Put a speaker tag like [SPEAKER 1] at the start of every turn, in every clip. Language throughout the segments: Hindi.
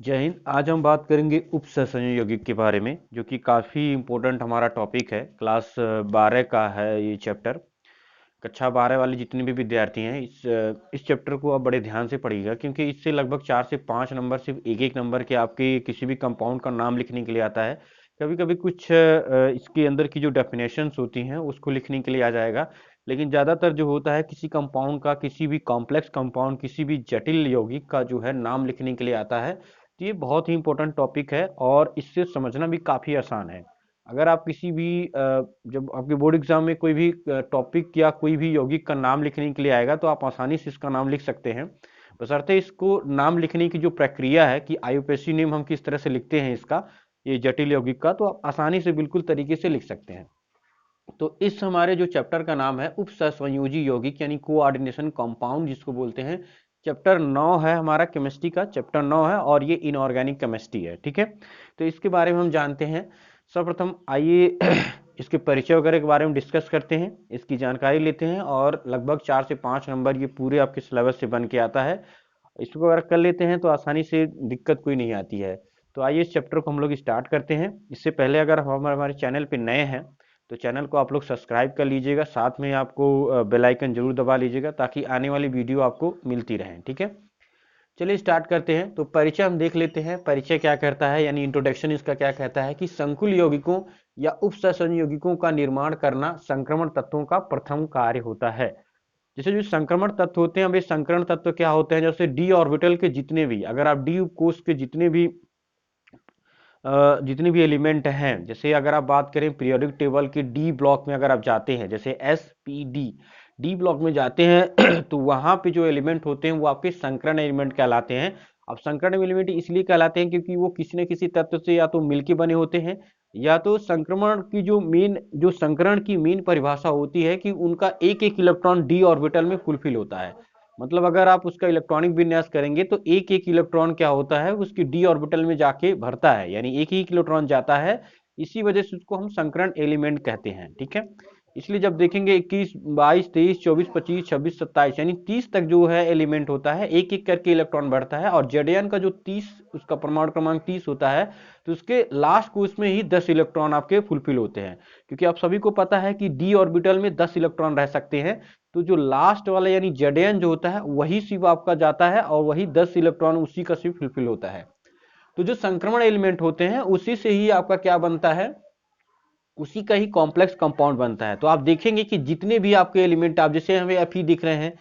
[SPEAKER 1] जय हिंद। आज हम बात करेंगे उपसंयोजक यौगिक के बारे में, जो कि काफ़ी इम्पोर्टेंट हमारा टॉपिक है। क्लास 12 का है ये चैप्टर। कक्षा 12 वाले जितने भी विद्यार्थी हैं इस चैप्टर को आप बड़े ध्यान से पढ़िएगा, क्योंकि इससे लगभग 4 से 5 नंबर सिर्फ एक एक नंबर के आपके किसी भी कंपाउंड का नाम लिखने के लिए आता है। कभी कभी कुछ इसके अंदर की जो डेफिनेशंस होती हैं उसको लिखने के लिए आ जाएगा, लेकिन ज़्यादातर जो होता है किसी कंपाउंड का, किसी भी कॉम्प्लेक्स कंपाउंड, किसी भी जटिल यौगिक का जो है नाम लिखने के लिए आता है। तो ये बहुत ही इंपॉर्टेंट टॉपिक है और इससे समझना भी काफ़ी आसान है। अगर आप किसी भी जब आपके बोर्ड एग्जाम में कोई भी टॉपिक या कोई भी यौगिक का नाम लिखने के लिए आएगा तो आप आसानी से इसका नाम लिख सकते हैं। बशर्ते इसको नाम लिखने की जो प्रक्रिया है कि आईयूपीएसी नेम हम किस तरह से लिखते हैं इसका, ये जटिल यौगिक का, तो आप आसानी से बिल्कुल तरीके से लिख सकते हैं। तो इस हमारे जो चैप्टर का नाम है उपसंयोजी यौगिक यानी कोऑर्डिनेशन कंपाउंड जिसको बोलते हैं। चैप्टर 9 है हमारा, केमिस्ट्री का चैप्टर 9 है और ये इनऑर्गेनिक केमिस्ट्री है। ठीक है, तो इसके बारे में हम जानते हैं। सर्वप्रथम आइए इसके परिचय वगैरह के बारे में डिस्कस करते हैं, इसकी जानकारी लेते हैं और लगभग 4 से 5 नंबर ये पूरे आपके सिलेबस से बन के आता है। इसको अगर कर लेते हैं तो आसानी से दिक्कत कोई नहीं आती है। तो आइए इस चैप्टर को हम लोग स्टार्ट करते हैं। इससे पहले अगर हम हमारे चैनल पे नए हैं तो चैनल को आप लोग सब्सक्राइब कर लीजिएगा, साथ में आपको बेल आइकन जरूर दबा लीजिएगा ताकि आने वाली वीडियो आपको मिलती रहें। ठीक है, चलिए स्टार्ट करते हैं। तो परिचय हम देख लेते हैं, परिचय क्या करता है यानी इंट्रोडक्शन इसका क्या कहता है कि संकुल यौगिकों या उपसंयोजक यौगिकों का निर्माण करना संक्रमण तत्वों का प्रथम कार्य होता है। जैसे जो संक्रमण तत्व होते हैं, अब ये संक्रमण तत्व क्या होते हैं, जैसे डी ऑर्बिटल के जितने भी, अगर आप डी कोष के जितने भी एलिमेंट हैं, जैसे अगर आप बात करें पीरियोडिक टेबल के डी ब्लॉक में अगर आप जाते हैं, जैसे S P D D block में जाते हैं तो वहां पे जो एलिमेंट होते हैं वो आपके संकरण एलिमेंट कहलाते हैं। अब संकरण एलिमेंट इसलिए कहलाते हैं क्योंकि वो किसी न किसी तत्व से या तो मिलके बने होते हैं, या तो संक्रमण की जो संकरण की मेन परिभाषा होती है कि उनका एक एक इलेक्ट्रॉन डी ऑर्बिटल में फुलफिल होता है। मतलब अगर आप उसका इलेक्ट्रॉनिक विन्यास करेंगे तो एक एक इलेक्ट्रॉन क्या होता है उसकी डी ऑर्बिटल में जाके भरता है, यानी एक ही इलेक्ट्रॉन जाता है। इसी वजह से उसको हम संकरण एलिमेंट कहते हैं। ठीक है, इसलिए जब देखेंगे 21 22 23 24 25 26 27 यानी 30 तक जो है एलिमेंट होता है, एक एक करके इलेक्ट्रॉन बढ़ता है। और जेडन का जो 30 उसका परमाणु क्रमांक 30 होता है, तो उसके लास्ट कोष में ही 10 इलेक्ट्रॉन आपके फुलफिल होते हैं। क्योंकि आप सभी को पता है कि डी ऑर्बिटल में 10 इलेक्ट्रॉन रह सकते हैं, तो जो लास्ट वाला यानी जेडन जो होता है वही सिर्फ आपका जाता है और वही 10 इलेक्ट्रॉन उसी का सिर्फ फुलफिल होता है। तो जो संक्रमण एलिमेंट होते हैं उसी से ही आपका क्या बनता है, उसी का ही कॉम्प्लेक्स कंपाउंड बनता है। तो आप देखेंगे कि जितने भी आपके एलिमेंट, आप जैसे हमें एफ दिख रहे हैं,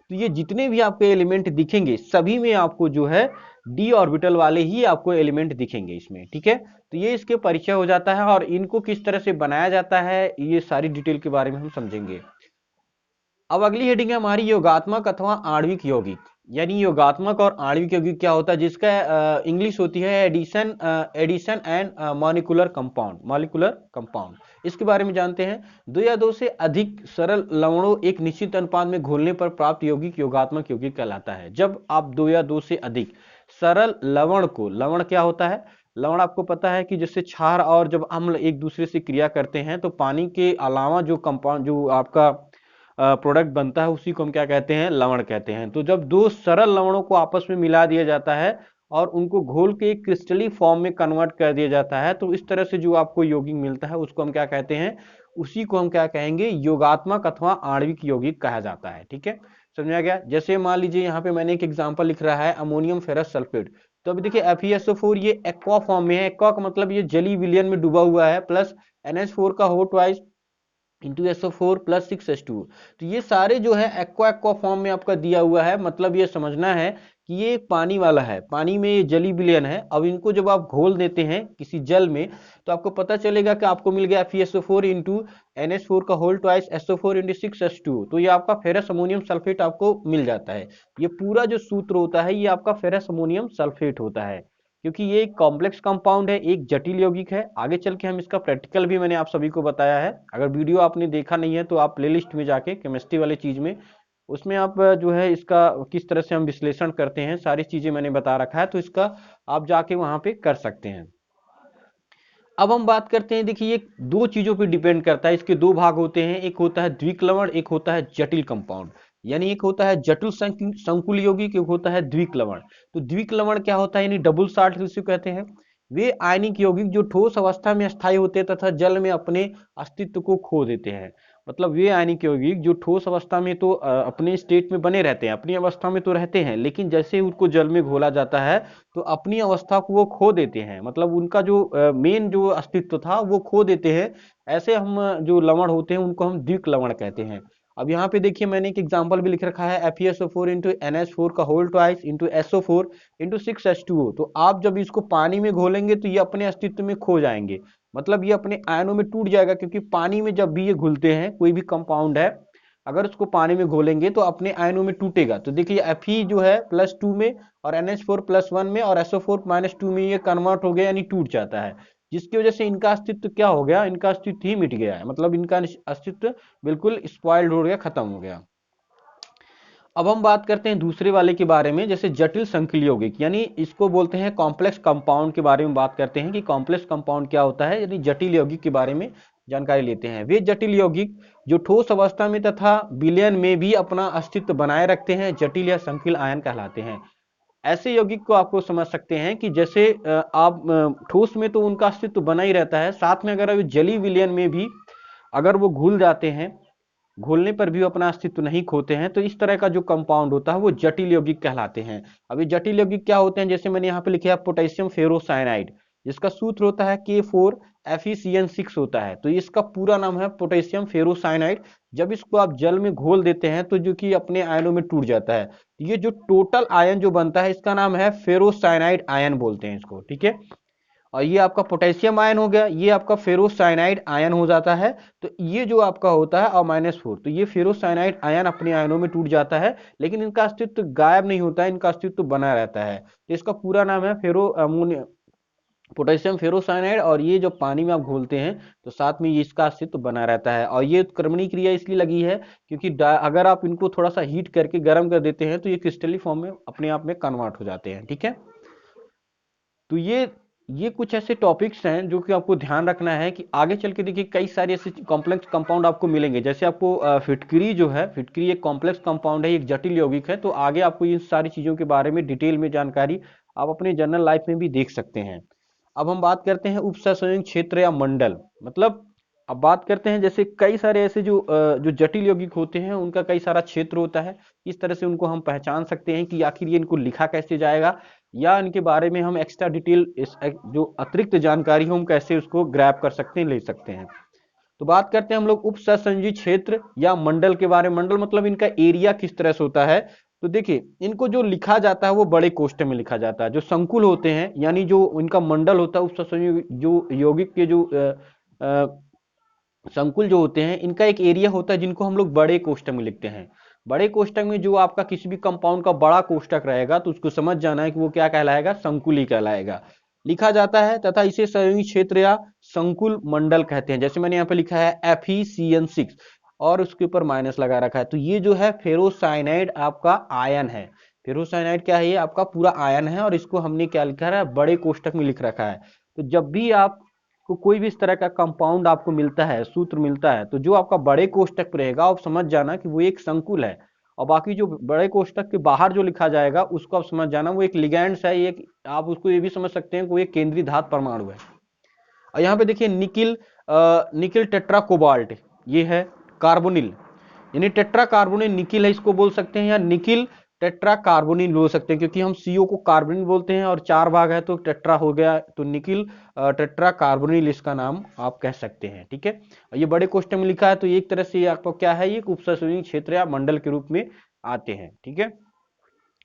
[SPEAKER 1] तो ये जितने भी आपके एलिमेंट दिखेंगे सभी में आपको जो है डी ऑर्बिटल वाले ही आपको एलिमेंट दिखेंगे इसमें। ठीक है, तो ये इसके परिचय हो जाता है और इनको किस तरह से बनाया जाता है ये सारी डिटेल के बारे में हम समझेंगे। अब अगली हेडिंग है हमारी योगात्मक अथवा आणविक यौगिक। यानी योगात्मक और आणविक यौगिक क्या होता है, जिसका इंग्लिश होती है एडिशन एंड मॉलिक्यूलर कंपाउंड। इसके बारे में जानते हैं। दो या दो से अधिक सरल लवणों एक निश्चित अनुपात में घोलने पर प्राप्त यौगिक योगात्मक यौगिक कहलाता है। जब आप दो या दो से अधिक सरल लवण को, लवण क्या होता है, लवण आपको पता है कि जैसे क्षार और जब अम्ल एक दूसरे से क्रिया करते हैं तो पानी के अलावा जो कंपाउंड जो आपका प्रोडक्ट बनता है उसी को हम क्या कहते हैं, लवण कहते हैं। तो जब दो सरल लवणों को आपस में मिला दिया जाता है और उनको घोल के एक क्रिस्टली फॉर्म में कन्वर्ट कर दिया जाता है, तो इस तरह से जो आपको यौगिक मिलता है उसको हम क्या कहते हैं, उसी को हम क्या कहेंगे, योगात्मक अथवा आणविक यौगिक कहा जाता है। ठीक है, समझ आ गया। जैसे मान लीजिए यहाँ पे मैंने एक एग्जांपल लिख रहा है अमोनियम फेरस सल्फेट। तो अभी देखिए FeSO4 ये एक्वा फॉर्म में है। एक्वा का मतलब ये जली विलयन में डूबा हुआ है, प्लस NH4 का हो twice into SO4 plus 6H2। तो ये सारे जो है एक्वा एक्वा फॉर्म में आपका दिया हुआ है। मतलब ये समझना है कि ये एक पानी वाला है, पानी में ये जली विलयन है। अब इनको जब आप घोल देते हैं किसी जल में तो आपको पता चलेगा कि आपको मिल गया FeSO4 इंटू NH4 का whole twice SO4 into 6H2। तो ये आपका फेरस अमोनियम सल्फेट आपको मिल जाता है। ये पूरा जो सूत्र होता है ये आपका फेरस अमोनियम सल्फेट होता है, क्योंकि ये एक कॉम्प्लेक्स कंपाउंड है, एक जटिल यौगिक है। आगे चल के हम इसका प्रैक्टिकल भी मैंने आप सभी को बताया है। अगर वीडियो आपने देखा नहीं है तो आप प्लेलिस्ट में जाके केमिस्ट्री वाले चीज में, उसमें आप जो है इसका किस तरह से हम विश्लेषण करते हैं सारी चीजें मैंने बता रखा है, तो इसका आप जाके वहां पे कर सकते हैं। अब हम बात करते हैं, देखिए ये दो चीजों पे डिपेंड करता है, इसके दो भाग होते हैं, एक होता है द्विक लवण, एक होता है जटिल कंपाउंड। यानी एक होता है जटिल संकुल यौगिक, एक होता है द्विक लवण। तो द्विक लवण क्या होता है, यानी डबल साल्ट जिसे कहते हैं, वे आयनिक यौगिक जो ठोस अवस्था में स्थायी होते हैं तथा जल में अपने अस्तित्व को खो देते हैं। मतलब वे आयनिक यौगिक जो ठोस अवस्था में तो अपने स्टेट में बने रहते हैं, अपनी अवस्था में तो रहते हैं, लेकिन जैसे ही उनको जल में घोला जाता है तो अपनी अवस्था को वो खो देते हैं, मतलब उनका जो मेन जो अस्तित्व था वो खो देते हैं। ऐसे हम जो लवण होते हैं उनको हम द्विक लवण कहते हैं। अब यहाँ पे देखिए मैंने एक एग्जांपल भी लिख रखा है, FeSO4 इंटू NH4 का whole twice into SO4 into 6H2O। तो आप जब इसको पानी में घोलेंगे तो ये अपने अस्तित्व में खो जाएंगे, मतलब ये अपने आयनों में टूट जाएगा, क्योंकि पानी में जब भी ये घुलते हैं कोई भी कंपाउंड है, अगर उसको पानी में घोलेंगे तो अपने आयनों में टूटेगा। तो देखिए Fe जो है +2 में और NH4 +1 में और SO4 -2 में ये कन्वर्ट हो गया, यानी टूट जाता है, जिसकी वजह से इनका अस्तित्व क्या हो गया, इनका अस्तित्व ही मिट गया है, मतलब इनका अस्तित्व बिल्कुल स्पॉइल्ड हो गया, खत्म हो गया। अब हम बात करते हैं दूसरे वाले के बारे में, जैसे जटिल संकुल यौगिक, यानी इसको बोलते हैं कॉम्प्लेक्स कंपाउंड के बारे में बात करते हैं कि कॉम्प्लेक्स कंपाउंड क्या होता है, यानी जटिल यौगिक के बारे में जानकारी लेते हैं। वे जटिल यौगिक जो ठोस अवस्था में तथा विलयन में भी अपना अस्तित्व बनाए रखते हैं जटिल या संकुल आयन कहलाते हैं। ऐसे यौगिक को आपको समझ सकते हैं कि जैसे आप ठोस में तो उनका अस्तित्व बना ही रहता है, साथ में अगर जलीय विलयन में भी अगर वो घुल जाते हैं, घोलने पर भी वो अपना अस्तित्व नहीं खोते हैं, तो इस तरह का जो कंपाउंड होता है वो जटिल यौगिक कहलाते हैं। अब ये जटिल यौगिक क्या होते हैं, जैसे मैंने यहाँ पे लिखा है पोटेशियम फेरोसाइनाइड, जिसका सूत्र होता है K4FeCN6 होता है, तो इसका पूरा नाम है पोटेशियम फेरोसाइनाइड। जब इसको आप जल में घोल देते हैं तो जो कि अपने आयनों में टूट जाता है, ये जो टोटल आयन जो बनता है इसका नाम है फेरोसाइनाइड आयन बोलते हैं इसको, ठीक है। और ये आपका पोटेशियम आयन हो गया, ये आपका फेरोसाइनाइड आयन हो जाता है। तो ये जो आपका होता है -4, तो ये फेरोसाइनाइड आयन अपने आयनों में टूट जाता है, लेकिन इनका अस्तित्व गायब नहीं होता है, इनका अस्तित्व बना रहता है। तो इसका पूरा नाम है पोटेशियम फेरोसाइनाइड। और ये जो पानी में आप घोलते हैं तो साथ में ये इसका अस्तित्व बना रहता है। और ये उत्क्रमणीय क्रिया इसलिए लगी है क्योंकि अगर आप इनको थोड़ा सा हीट करके गर्म कर देते हैं तो ये क्रिस्टली फॉर्म में अपने आप में कन्वर्ट हो जाते हैं, ठीक है। तो ये कुछ ऐसे टॉपिक्स हैं जो कि आपको ध्यान रखना है कि आगे चल के देखिए कई सारे ऐसे कॉम्प्लेक्स कंपाउंड आपको मिलेंगे। जैसे आपको फिटकरी जो है, फिटकरी एक कॉम्प्लेक्स कंपाउंड है, एक जटिल यौगिक है। तो आगे आपको इन सारी चीजों के बारे में डिटेल में जानकारी आप अपने जनरल लाइफ में भी देख सकते हैं। अब हम बात करते हैं उपसंयोजन क्षेत्र या मंडल। मतलब अब बात करते हैं जैसे कई सारे ऐसे जो जटिल यौगिक होते हैं उनका कई सारा क्षेत्र होता है, इस तरह से उनको हम पहचान सकते हैं कि आखिर ये इनको लिखा कैसे जाएगा, या इनके बारे में हम एक्स्ट्रा डिटेल जो अतिरिक्त जानकारी हो हम कैसे उसको ग्रैब कर सकते हैं, ले सकते हैं। तो बात करते हैं हम लोग उपसंयोजी क्षेत्र या मंडल के बारे में। मंडल मतलब इनका एरिया किस तरह से होता है। तो देखिए इनको जो लिखा जाता है वो बड़े कोष्ठक में लिखा जाता है। जो संकुल होते हैं यानी जो इनका मंडल होता है, उपसंयोजी जो यौगिक के जो संकुल जो होते हैं इनका एक एरिया होता है जिनको हम लोग बड़े कोष्ठक में लिखते हैं। बड़े कोष्ठक में जो आपका किसी भी कंपाउंड का बड़ा कोष्ठक रहेगा तो उसको समझ जाना है कि वो क्या कहलाएगा, संकुल ही कहलाएगा, लिखा जाता है। तथा इसे संयोजी क्षेत्र या संकुल मंडल कहते हैं। जैसे मैंने यहाँ पे लिखा है FeCN6 और उसके ऊपर माइनस लगा रखा है, तो ये जो है फेरोसाइनाइड आपका आयन है। फेरोसाइनाइड क्या है, ये आपका पूरा आयन है और इसको हमने क्या लिखा है, बड़े कोष्ठक में लिख रखा है। तो जब भी आप को कोई भी इस तरह का कंपाउंड आपको मिलता है, सूत्र मिलता है, तो जो आपका बड़े कोष्ठक पर रहेगा आप समझ जाना कि वो एक संकुल है, और बाकी जो बड़े कोष्ठक के बाहर जो लिखा जाएगा उसको आप समझ जाना वो एक लिगैंड्स है। एक आप उसको ये भी समझ सकते हैं कि वो एक केंद्रीय धातु परमाणु है। और यहाँ पे देखिए निकिल टेट्रा कोबाल्ट, ये है कार्बोनिल, यानी टेट्रा कार्बोनिल निकिल है, इसको बोल सकते हैं, या निकिल टेट्रा कार्बोनिल बोल सकते हैं, क्योंकि हम CO को कार्बोनिल बोलते हैं और 4 भाग है तो टेट्रा हो गया, तो निकिल टेट्रा कार्बोनिल इसका नाम आप कह सकते हैं, ठीक है। ये बड़े कोष्ठक में लिखा है, तो एक तरह से आपको क्या है, ये उपसंयोजी क्षेत्र या मंडल के रूप में आते हैं, ठीक है।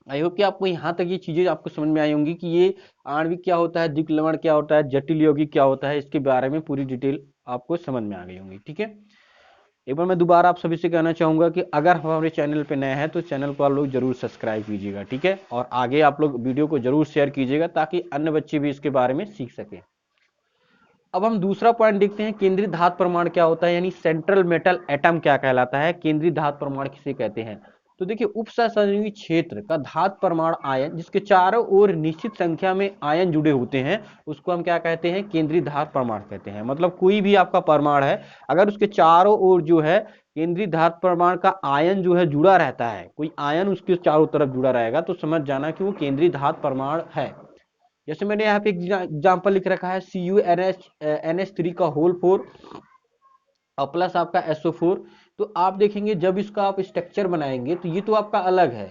[SPEAKER 1] आई होप कि आपको यहाँ तक ये चीजें आपको समझ में आई होंगी कि ये आणविक क्या होता है, द्विक लवण क्या होता है, जटिल यौगिक क्या होता है, इसके बारे में पूरी डिटेल आपको समझ में आ गई होंगी, ठीक है। एक बार मैं दोबारा आप सभी से कहना चाहूंगा कि अगर हमारे चैनल पे नए हैं तो चैनल को आप लोग जरूर सब्सक्राइब कीजिएगा, ठीक है, और आगे आप लोग वीडियो को जरूर शेयर कीजिएगा ताकि अन्य बच्चे भी इसके बारे में सीख सकें। अब हम दूसरा पॉइंट देखते हैं, केंद्रीय धातु परमाणु क्या होता है, यानी सेंट्रल मेटल एटम क्या कहलाता है, केंद्रीय धातु परमाणु किसे कहते हैं। तो देखिए उपसहसंयोजी क्षेत्र का धातु परमाणु आयन जिसके चारों ओर निश्चित संख्या में आयन जुड़े होते हैं उसको हम क्या कहते हैं, केंद्रीय धातु परमाणु कहते हैं। मतलब कोई भी आपका परमाणु है, अगर उसके चारों ओर जो है केंद्रीय धातु परमाणु का आयन जो है जुड़ा रहता है, कोई आयन उसके चारों तरफ जुड़ा रहेगा तो समझ जाना कि वो केंद्रीय धातु परमाणु है। जैसे मैंने यहाँ पे एग्जाम्पल लिख रखा है CuNH3 का होल 4 और प्लस आपका SO4। तो आप देखेंगे जब इसका आप स्ट्रक्चर बनाएंगे तो ये तो आपका अलग है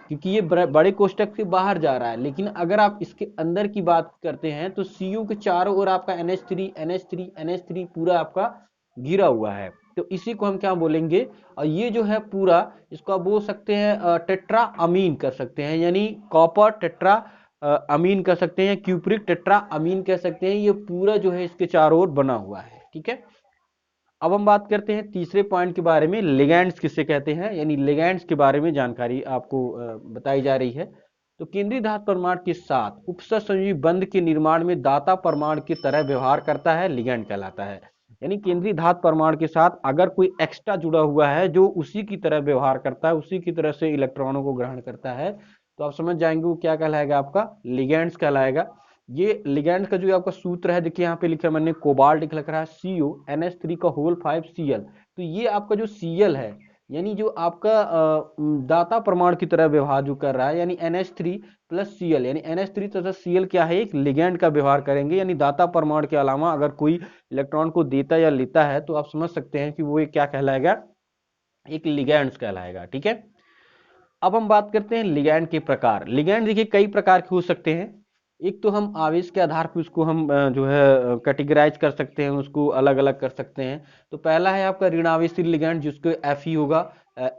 [SPEAKER 1] क्योंकि ये बड़े कोष्टक से बाहर जा रहा है, लेकिन अगर आप इसके अंदर की बात करते हैं तो Cu के चारों ओर आपका NH3 पूरा आपका घिरा हुआ है। तो इसी को हम क्या बोलेंगे, और ये जो है पूरा इसको आप बोल सकते हैं टेट्रा अमीन कर सकते हैं, यानी कॉपर टेट्रा अमीन कर सकते हैं, क्यूप्रिक टेट्रा अमीन कह सकते हैं। ये पूरा जो है इसके चारों ओर बना हुआ है। ठीक है, अब हम बात करते हैं तीसरे पॉइंट के बारे में, लिगैंड्स किसे कहते हैं, यानी लिगैंड्स के बारे में जानकारी आपको बताई जा रही है। तो केंद्रीय धातु परमाणु के साथ उपसहसंयोजी बंध के निर्माण में दाता परमाणु की तरह व्यवहार करता है, लिगैंड कहलाता है। यानी केंद्रीय धातु परमाणु के साथ अगर कोई एक्स्ट्रा जुड़ा हुआ है जो उसी की तरह व्यवहार करता है, उसी की तरह से इलेक्ट्रॉनों को ग्रहण करता है, तो आप समझ जाएंगे वो क्या कहलाएगा, आपका लिगैंड्स कहलाएगा। ये लिगैंड का जो आपका सूत्र है, देखिए यहाँ पे लिखा मैंने कोबाल्ट लिख रहा है CuNH3 का होल 5 Cl। तो ये आपका जो Cl है, यानी जो आपका दाता परमाणु की तरह व्यवहार जो कर रहा है, यानी NH3 प्लस Cl, यानी NH3 तथा Cl क्या है, एक लिगैंड का व्यवहार करेंगे। यानी दाता परमाणु के अलावा अगर कोई इलेक्ट्रॉन को देता या लेता है तो आप समझ सकते हैं कि वो एक क्या कहलाएगा, एक लिगैंड्स कहलाएगा। ठीक है, अब हम बात करते हैं लिगैंड के प्रकार। लिगैंड देखिए कई प्रकार के हो सकते हैं। एक तो हम आवेश के आधार पर उसको हम जो है कैटेगराइज कर सकते हैं, उसको अलग अलग कर सकते हैं। तो पहला है आपका ऋण आवेशित लिगैंड, जिसको Fe होगा,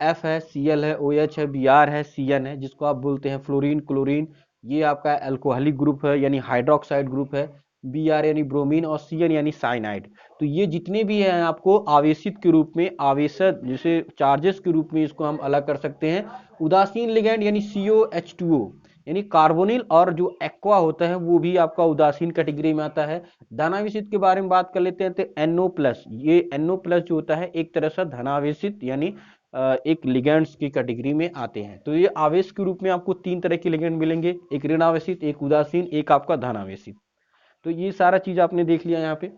[SPEAKER 1] F है, Cl है, OH है, Br है, Cn है, जिसको आप बोलते हैं फ्लोरीन क्लोरीन। ये आपका अल्कोहलिक ग्रुप है, यानी हाइड्रोक्साइड ग्रुप है। Br यानी ब्रोमीन और Cn यानी साइनाइड। तो ये जितने भी हैं आपको आवेशित के रूप में, आवेशक जैसे चार्जेस के रूप में इसको हम अलग कर सकते हैं। उदासीन लिगैंड यानी COH2O, यानी कार्बोनिल और जो एक्वा होता है वो भी आपका उदासीन कैटेगरी में आता है। धनावेशित के बारे में बात कर लेते हैं तो NO+, ये NO+ जो होता है एक तरह से धनावेशित यानी एक लिगैंड्स की कैटेगरी में आते हैं। तो ये आवेश के रूप में आपको तीन तरह के लिगैंड मिलेंगे, एक ऋणावेशित, एक उदासीन, एक आपका धनावेशित। तो ये सारा चीज आपने देख लिया यहाँ पे।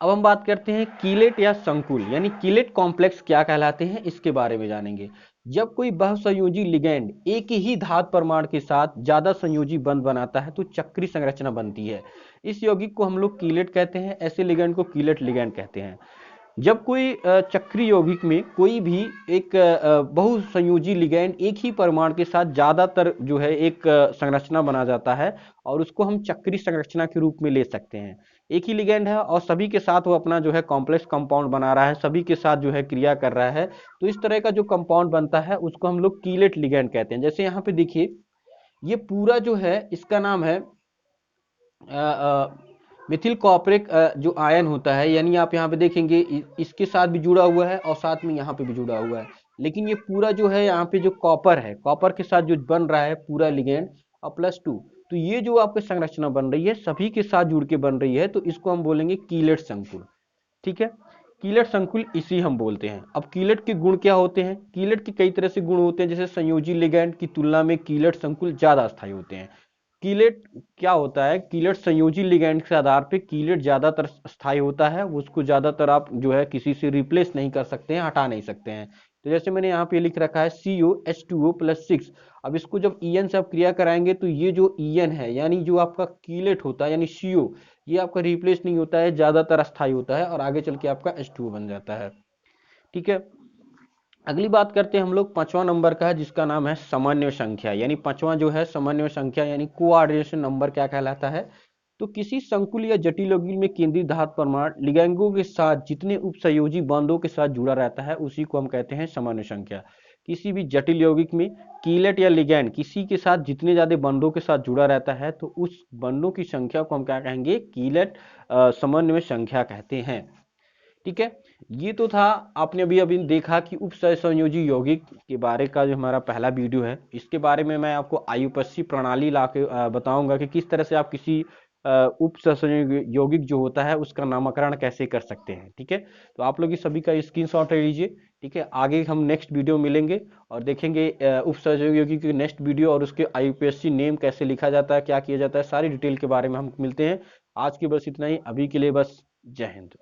[SPEAKER 1] अब हम बात करते हैं कीलेट या संकुल, यानी कीलेट कॉम्प्लेक्स क्या कहलाते हैं, इसके बारे में जानेंगे। जब कोई बहुसंयोजी लिगैंड एक ही धातु परमाणु के साथ ज्यादा संयोजी बंध बनाता है तो चक्री संरचना बनती है। इस यौगिक को हम लोग कीलेट कहते हैं, ऐसे लिगैंड को कीलेट लिगैंड कहते हैं। जब कोई चक्री यौगिक में कोई भी एक बहुसंयोजी लिगैंड एक ही परमाणु के साथ ज्यादातर जो है एक संरचना बना जाता है और उसको हम चक्री संरचना के रूप में ले सकते हैं। एक ही लिगैंड है और सभी के साथ वो अपना जो है कॉम्प्लेक्स कंपाउंड बना रहा है, सभी के साथ जो है क्रिया कर रहा है, तो इस तरह का जो कंपाउंड बनता है उसको हम लोग कीलेट लिगैंड कहते हैं। जैसे यहाँ पे देखिए ये पूरा जो है इसका नाम है मिथिल कॉपरिक जो आयन होता है, यानी आप यहाँ पे देखेंगे इसके साथ भी जुड़ा हुआ है और साथ में यहाँ पे भी जुड़ा हुआ है। लेकिन ये पूरा जो है यहाँ पे जो कॉपर है, कॉपर के साथ जो बन रहा है पूरा लिगैंड और +2, तो ये जो आपकी संरचना बन रही है सभी के साथ जुड़ के बन रही है, तो इसको हम बोलेंगे कीलेट संकुल। ठीक है, कीलेट संकुल इसी हम बोलते हैं। अब कीलेट के गुण क्या होते हैं, कीलेट के कई तरह से गुण होते हैं, जैसे संयोजी लिगैंड की तुलना में कीलेट संकुल ज्यादा स्थायी होते हैं। कीलेट क्या होता है, कीलेट संयोजी लिगैंड के आधार पे कीलेट ज्यादातर स्थायी होता है, उसको ज्यादातर आप जो है किसी से रिप्लेस नहीं कर सकते हैं, हटा नहीं सकते हैं। तो जैसे मैंने यहाँ पे लिख रखा है COH2O+6। अब इसको जब EN से आप क्रिया कराएंगे तो ये जो EN है यानी जो आपका कीलेट होता है यानी CO, ये आपका रिप्लेस नहीं होता है, ज्यादातर अस्थायी होता है और आगे चल के आपका H2O बन जाता है। ठीक है, अगली बात करते हैं हम लोग 5वां नंबर का है, जिसका नाम है समन्वय संख्या। यानी 5वां जो है समन्वय संख्या यानी कोऑर्डिनेशन नंबर क्या कहलाता है। तो किसी संकुल या जटिल यौगिक में केंद्रीय धातु परमाणु लिगैंडों के साथ जितने उपसंयोजी बंधों के साथ जुड़ा रहता है उसी को हम कहते हैं समन्वय संख्या। किसी भी जटिल यौगिक में कीलेट या लिगैंड किसी के साथ जितने ज्यादा बंधों के साथ जुड़ा रहता है तो उस बंधों की संख्या को हम क्या कहेंगे, कीलेट समन्वय संख्या कहते हैं। ठीक है, ये तो था, आपने अभी अभी देखा कि उपसहसंयोजी यौगिक के बारे का जो हमारा पहला वीडियो है, इसके बारे में मैं आपको आयुपस्सी प्रणाली ला के बताऊंगा कि किस तरह से आप किसी उप यौगिक जो होता है उसका नामकरण कैसे कर सकते हैं। ठीक है, तो आप लोग इस सभी का स्क्रीनशॉट ले लीजिए। ठीक है, आगे हम नेक्स्ट वीडियो मिलेंगे और देखेंगे उप यौगिक की नेक्स्ट वीडियो, और उसके आईयूपीएससी नेम कैसे लिखा जाता है, क्या किया जाता है, सारी डिटेल के बारे में हम मिलते हैं। आज की बस इतना ही, अभी के लिए बस जय हिंद।